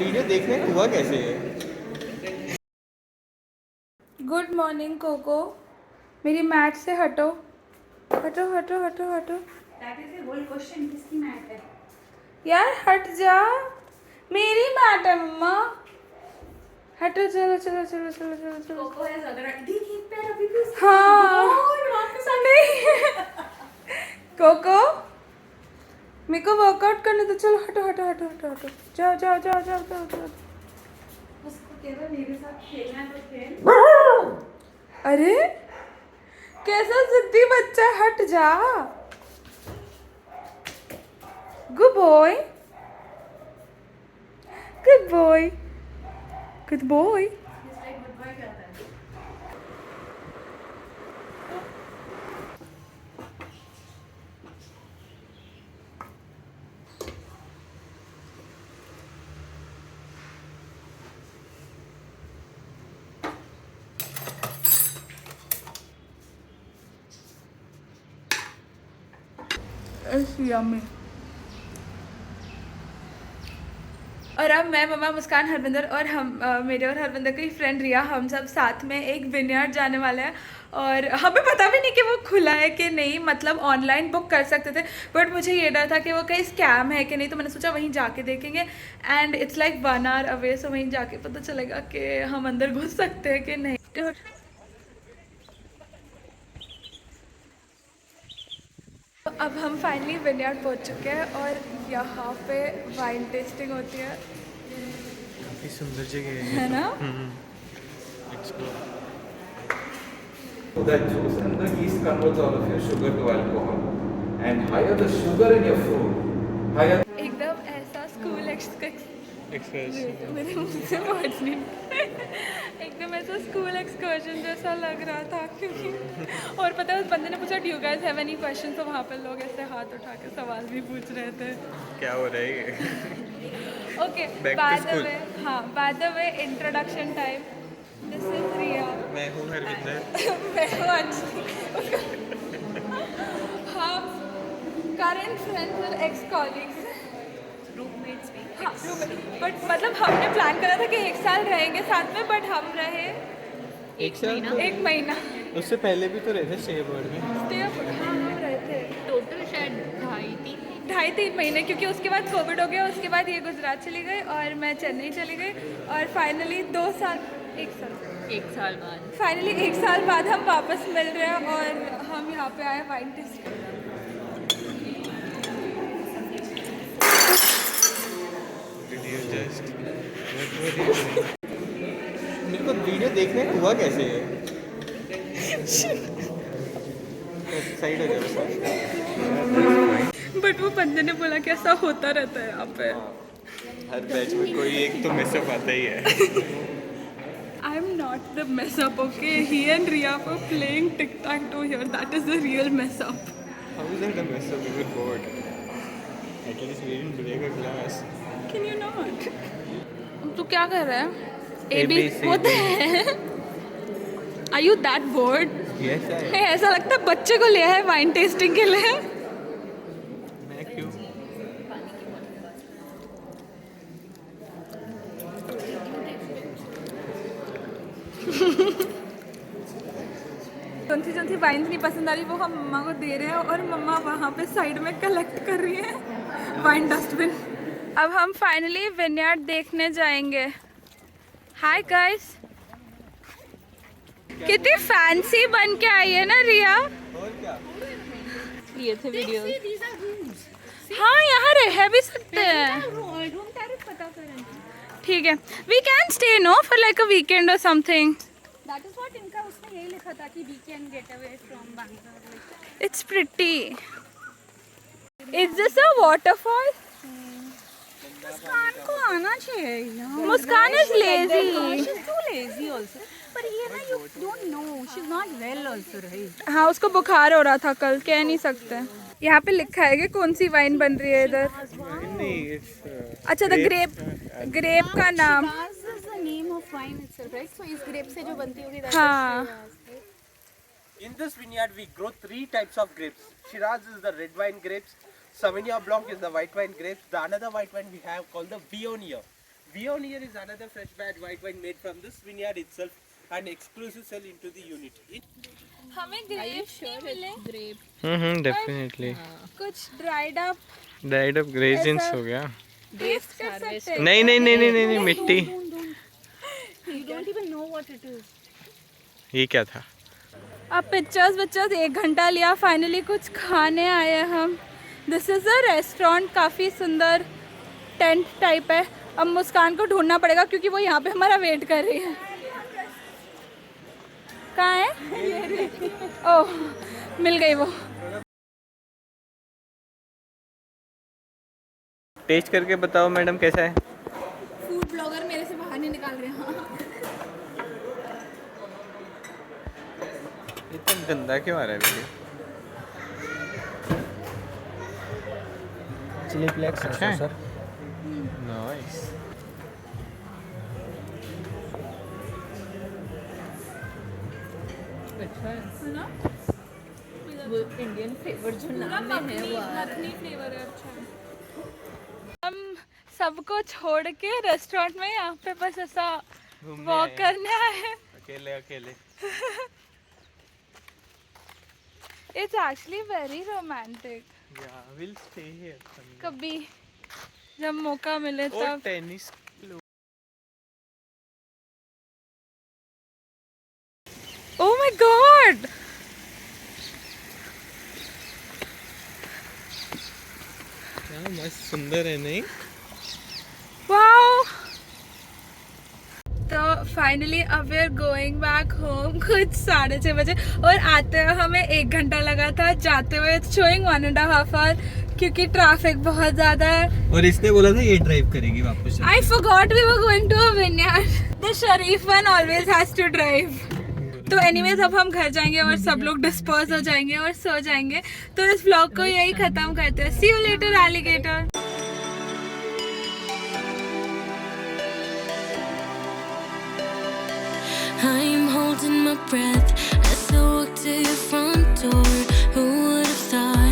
Video देखने का हुआ कैसे? गुड मॉर्निंग कोको, मेरी मैट से हटो हटो हटो हटो हटो। That is a whole question. किसकी मैट है? यार हट जा, मेरी मैट है मम्मा। हटो, चलो चलो चलो चलो चलो चलो। कोको है ज़्यादा देखिए पैर अभी भी उसके हाँ और वापस आ नहीं कोको, मेरे को वर्कआउट करने तो, चलो हटो हटो हटो हटो हटो, जाओ जाओ जाओ जाओ जाओ जाओ। उसको कह रहा मेरे साथ खेलना है तो खेल। अरे कैसा जिद्दी बच्चा है, हट जा। Good boy, good boy, good boy. He's like good boy कहता है। यम्मी। और अब मैं, मम्मा, मुस्कान, हरविंदर और हम मेरे और हरविंदर की फ्रेंड रिया, हम सब साथ में एक विनयार्ड जाने वाले हैं। और हमें पता भी नहीं कि वो खुला है कि नहीं, मतलब ऑनलाइन बुक कर सकते थे, बट मुझे ये डर था कि वो कहीं स्कैम है कि नहीं, तो मैंने सोचा वहीं जाके देखेंगे। And it's like 1 hour away, so वहीं जाके पता चलेगा कि हम अंदर घुस सकते हैं कि नहीं। तो अब हम फाइनली विनयार्ड पहुंच चुके हैं और यहाँ पे वाइन टेस्टिंग होती है। काफी सुंदर जगह है ना? That juice and the yeast converts all of your sugar to alcohol. And higher the sugar in your food, higher. एकदम ऐसा स्कूल मेरे मुंह से वर्ड्स नहीं एकदम ऐसा स्कूल एक्सकर्जन जैसा लग रहा था, क्योंकि और पता है उस बंदे ने पूछा, do you guys have any question, तो वहाँ पे लोग ऐसे हाथ उठा के सवाल भी पूछ रहे थे। क्या हो रहा है ये? Okay, Back to by the school. Way, हाँ by the way, introduction time. This is Riya. मैं हूँ हरविंदर। मैं हूँ अंजलि। हम करंट फ्रेंड्स और एक्स कॉलीग्स। Roommates भी। हाँ, बट मतलब हमने प्लान करा था कि 1 साल रहेंगे साथ में, बट हम रहे एक साल तो 1 महीना। उससे पहले भी तो रहे थे स्टे अबॉर्ड में। हाँ हम रहे थे टोटल शायद 2.5-3 2.5-3 महीने, क्योंकि उसके बाद कोविड हो गया, उसके बाद ये गुजरात चली गई और मैं चेन्नई चली गई, और फाइनली 2 साल, 1 साल बाद। फाइनली 1 साल बाद हम वापस मिल रहे हैं और हम यहाँ पे आए वाइन टेस्ट। मेरे को वीडियो देखने का हुआ कैसे? साइड हो जाए। बट वो बंदे ने बोला कि ऐसा होता रहता है यहाँ पे। हर बैच में कोई एक तो मिसअप आता ही है। I am not the mess up, okay? He and Riya were playing tic-tac-toe here. That is the real mess up. How is that a mess up? We were bored. At least we didn't break a glass. Can you not? तू क्या कर रहा है? ABC होता है। Are you that bored? Yes, I है, ऐसा लगता है बच्चे को लिया है वाइन टेस्टिंग के लिए। मैं क्यों? जोन सी वाइन्स नहीं पसंद आ रही वो हम मम्मा को दे रहे हैं, और मम्मा वहाँ पे साइड में कलेक्ट कर रही है वाइन डस्टबिन। अब हम फाइनली विनयार्ड देखने जाएंगे। हाय गाइस, कितनी फैंसी बन के आई है ना रिया। और क्या? लिए थे वीडियो। हाँ यहाँ रह भी सकते हैं। रूम टैरिफ पता करें। ठीक है, we can stay no for like a weekend और समथिंग। That is what इनका उसमें यही लिखा था कि we can get away from Bangalore. It's pretty. Is this a waterfall? मुस्कान को आना चाहिए यार। मुस्कान is lazy. She's too lazy also. पर ये ना you don't know. She's not well also, right? हाँ उसको बुखार हो रहा था कल, कह नहीं सकते। यहाँ पे लिखा है कि कौन सी वाइन बन रही है इधर। नहीं, it's अच्छा, द ग्रेप का नाम। Shiraz is the name of wine itself, right? So इस grape से जो बनती होगी that is हाँ। Shiraz, right? In this vineyard, we grow 3 types of grapes. Shiraz is the red wine grapes. Sauvignon Blanc is the white wine grapes. The another white wine we have called the Viognier. Viognier is another fresh batch white wine made from this vineyard itself and exclusive sell into the unit. हमें grapes नहीं मिले, definitely कुछ dried up dried up resins ऐसा- हो गया। taste कर सकते हैं। नहीं नहीं नहीं नहीं नहीं, नहीं मिट्टी। You don't even know what it is. ये क्या था? अब पिक्चर्स 1 घंटा लिया, फाइनली कुछ खाने आए हैं हम। दिस इज़ अ रेस्टोरेंट, काफ़ी सुंदर टेंट टाइप है। अब मुस्कान को ढूंढना पड़ेगा क्योंकि वो यहाँ पे हमारा वेट कर रही है। कहाँ है? ओह, मिल गई वो। टेस्ट करके बताओ मैडम कैसा है? फूड ब्लॉगर मेरे से बाहर नहीं निकाल रहे हैं। इतना गंदा क्यों आ रहा है वीडियो? Chili flakes अच्छा है? नाइस। अच्छा है वो इंडियन फ्लेवर जो नाम में है वो आ रहा है। फ्लेवर है, अच्छा है। हम सबको छोड़ के रेस्टोरेंट में यहाँ पे बस ऐसा घूमने वॉक आए। करने आए हैं। अकेले अकेले। It's actually very romantic. या विल स्टे हियर। कभी जब मौका मिले और तब। टेनिस ओह माय गॉड, क्या मस्त सुंदर है नहीं? वाओ। तो फाइनली अब we are going back home कुछ 6:30 बजे, और आते हुए हमें 1 घंटा लगा था, जाते हुए शोइंग 1.5 आवर क्योंकि ट्रैफिक बहुत ज़्यादा है। और इसने बोला था ये ड्राइव करेगी वापस। I forgot we were going to a vineyard. The Sharif one always has to drive. तो एनीवेज अब हम घर जाएंगे और सब लोग डिस्पर्स हो जाएंगे और सो जाएंगे। तो इस व्लॉग को यही खत्म करते हैं। See you later alligator. I'm holding my breath as I walk to your front